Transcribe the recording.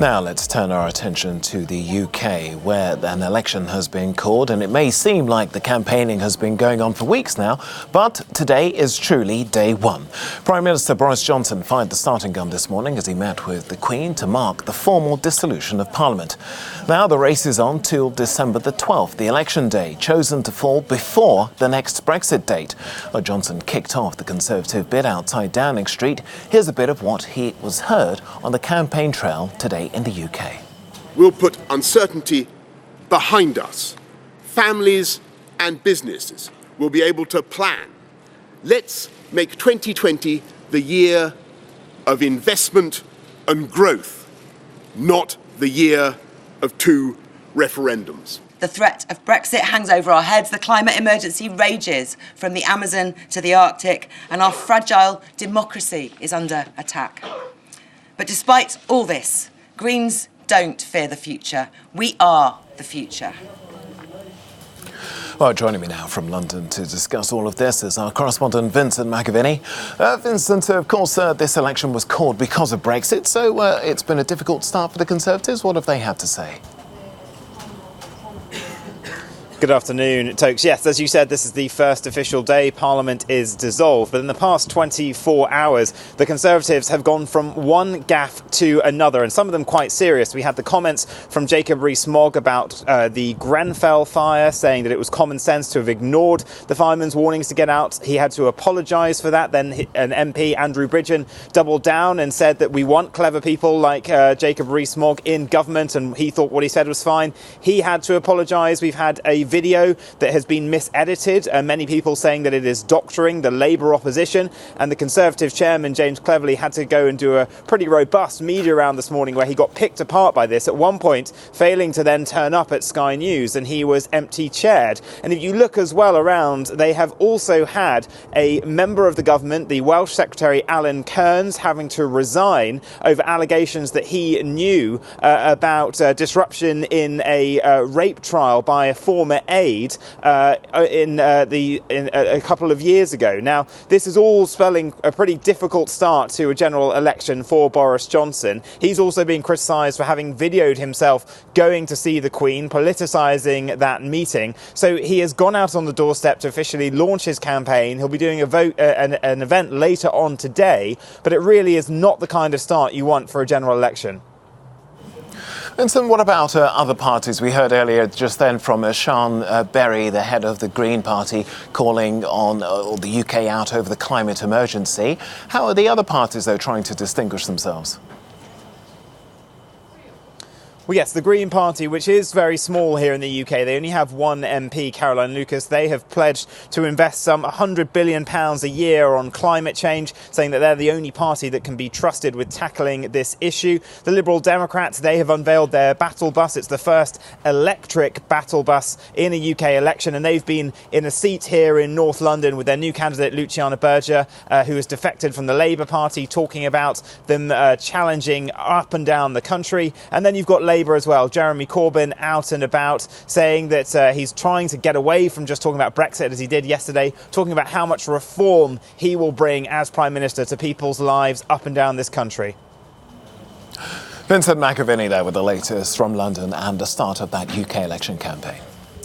Now let's turn our attention to the UK, where an election has been called, and it may seem like the campaigning has been going on for weeks now, but today is truly day one. Prime Minister Boris Johnson fired the starting gun this morning as he met with the Queen to mark the formal dissolution of Parliament. Now the race is on till December the 12th, the election day, chosen to fall before the next Brexit date. Johnson kicked off the Conservative bid outside Downing Street. Here's a bit of what he was heard on the campaign trail today in the UK. We'll put uncertainty behind us. Families and businesses will be able to plan. Let's make 2020 the year of investment and growth, not the year of two referendums. The threat of Brexit hangs over our heads, the climate emergency rages from the Amazon to the Arctic, and our fragile democracy is under attack. But despite all this, Greens don't fear the future. We are the future. Well, joining me now from London to discuss all of this is our correspondent Vincent McAviney. Vincent, of course, this election was called because of Brexit, so it's been a difficult start for the Conservatives. What have they had to say? Good afternoon, Tokes. Yes, as you said, this is the first official day Parliament is dissolved. But in the past 24 hours, the Conservatives have gone from one gaffe to another, and some of them quite serious. We had the comments from Jacob Rees-Mogg about the Grenfell fire, saying that it was common sense to have ignored the firemen's warnings to get out. He had to apologise for that. Then an MP, Andrew Bridgen, doubled down and said that we want clever people like Jacob Rees-Mogg in government, and he thought what he said was fine. He had to apologise. We've had a video that has been misedited, many people saying that it is doctoring the Labour opposition, and the Conservative chairman James Cleverly had to go and do a pretty robust media round this morning where he got picked apart by this, at one point failing to then turn up at Sky News, and he was empty-chaired. And if you look as well around, they have also had a member of the government, the Welsh Secretary Alan Kearns, having to resign over allegations that he knew about disruption in a rape trial by a former aide in a couple of years ago. Now, this is all spelling a pretty difficult start to a general election for Boris Johnson. He's also been criticised for having videoed himself going to see the Queen, politicising that meeting. So he has gone out on the doorstep to officially launch his campaign. He'll be doing an event later on today, but it really is not the kind of start you want for a general election. Vincent, what about other parties? We heard earlier just then from Sean Berry, the head of the Green Party, calling on the UK out over the climate emergency. How are the other parties, though, trying to distinguish themselves? Well, yes, the Green Party, which is very small here in the UK, they only have one MP, Caroline Lucas. They have pledged to invest some £100 billion a year on climate change, saying that they're the only party that can be trusted with tackling this issue. The Liberal Democrats, they have unveiled their battle bus. It's the first electric battle bus in a UK election, and they've been in a seat here in North London with their new candidate, Luciana Berger, who has defected from the Labour Party, talking about them challenging up and down the country. And then you've got Labour as well, Jeremy Corbyn out and about, saying that he's trying to get away from just talking about Brexit as he did yesterday, talking about how much reform he will bring as Prime Minister to people's lives up and down this country. Vincent McAviney there with the latest from London and the start of that UK election campaign.